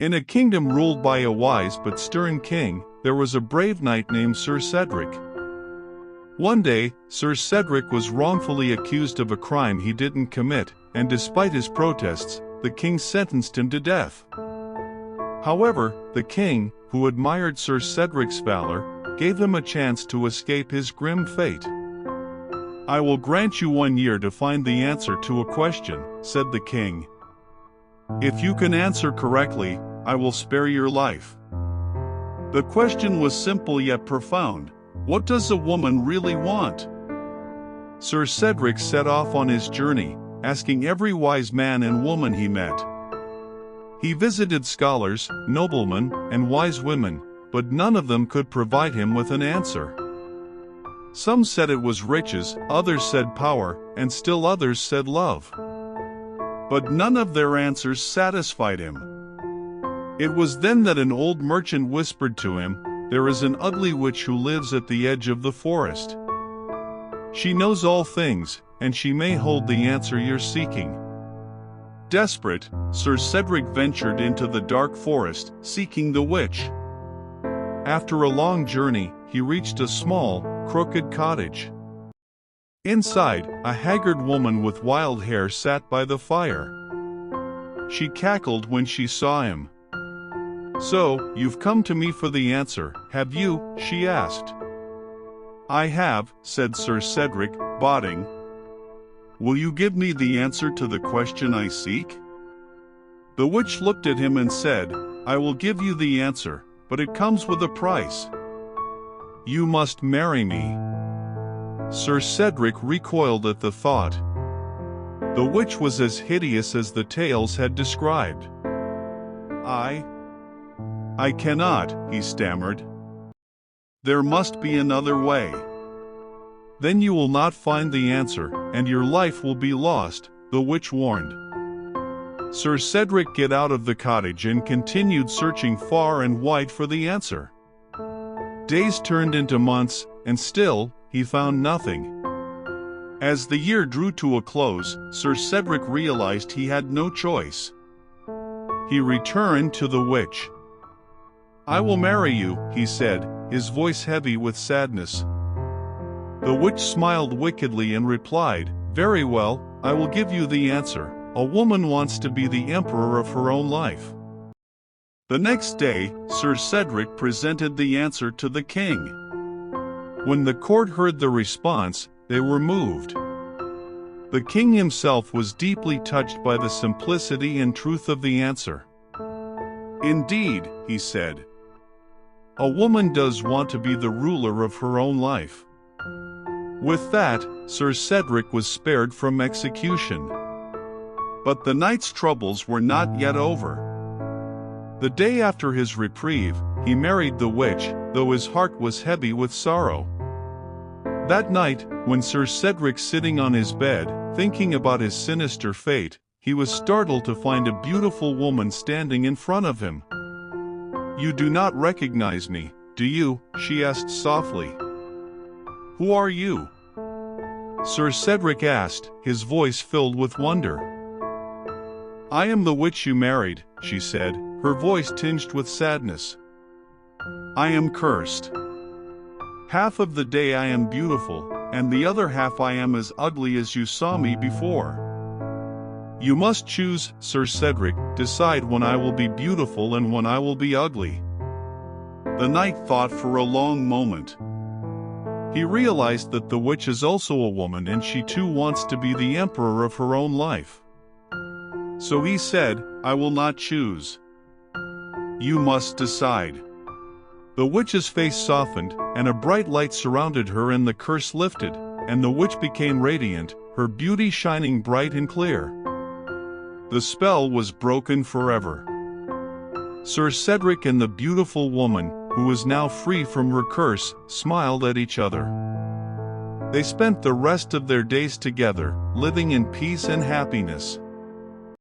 In a kingdom ruled by a wise but stern king, there was a brave knight named Sir Cedric. One day, Sir Cedric was wrongfully accused of a crime he didn't commit, and despite his protests, the king sentenced him to death. However, the king, who admired Sir Cedric's valor, gave him a chance to escape his grim fate. "I will grant you 1 year to find the answer to a question," said the king. "If you can answer correctly, I will spare your life." The question was simple yet profound. What does a woman really want? Sir Cedric set off on his journey, asking every wise man and woman he met. He visited scholars, noblemen, and wise women, but none of them could provide him with an answer. Some said it was riches, others said power, and still others said love. But none of their answers satisfied him. It was then that an old merchant whispered to him, "There is an ugly witch who lives at the edge of the forest. She knows all things, and she may hold the answer you're seeking." Desperate, Sir Cedric ventured into the dark forest, seeking the witch. After a long journey, he reached a small, crooked cottage. Inside, a haggard woman with wild hair sat by the fire. She cackled when she saw him. "So, you've come to me for the answer, have you?" she asked. "I have," said Sir Cedric, bowing. "Will you give me the answer to the question I seek?" The witch looked at him and said, "I will give you the answer, but it comes with a price. You must marry me." Sir Cedric recoiled at the thought. The witch was as hideous as the tales had described. I cannot," he stammered. "There must be another way." "Then you will not find the answer, and your life will be lost," the witch warned. Sir Cedric got out of the cottage and continued searching far and wide for the answer. Days turned into months, and still, he found nothing. As the year drew to a close, Sir Cedric realized he had no choice. He returned to the witch. "I will marry you," he said, his voice heavy with sadness. The witch smiled wickedly and replied, "Very well, I will give you the answer. A woman wants to be the emperor of her own life." The next day, Sir Cedric presented the answer to the king. When the court heard the response, they were moved. The king himself was deeply touched by the simplicity and truth of the answer. "Indeed," he said, "a woman does want to be the ruler of her own life." With that, Sir Cedric was spared from execution. But the knight's troubles were not yet over. The day after his reprieve, he married the witch, though his heart was heavy with sorrow. That night, when Sir Cedric sitting on his bed, thinking about his sinister fate, he was startled to find a beautiful woman standing in front of him. "You do not recognize me, do you?" she asked softly. "Who are you?" Sir Cedric asked, his voice filled with wonder. "I am the witch you married," she said, her voice tinged with sadness. "I am cursed. Half of the day I am beautiful, and the other half I am as ugly as you saw me before. You must choose, Sir Cedric, decide when I will be beautiful and when I will be ugly." The knight thought for a long moment. He realized that the witch is also a woman and she too wants to be the emperor of her own life. So he said, "I will not choose. You must decide." The witch's face softened, and a bright light surrounded her and the curse lifted, and the witch became radiant, her beauty shining bright and clear. The spell was broken forever. Sir Cedric and the beautiful woman, who was now free from her curse, smiled at each other. They spent the rest of their days together, living in peace and happiness.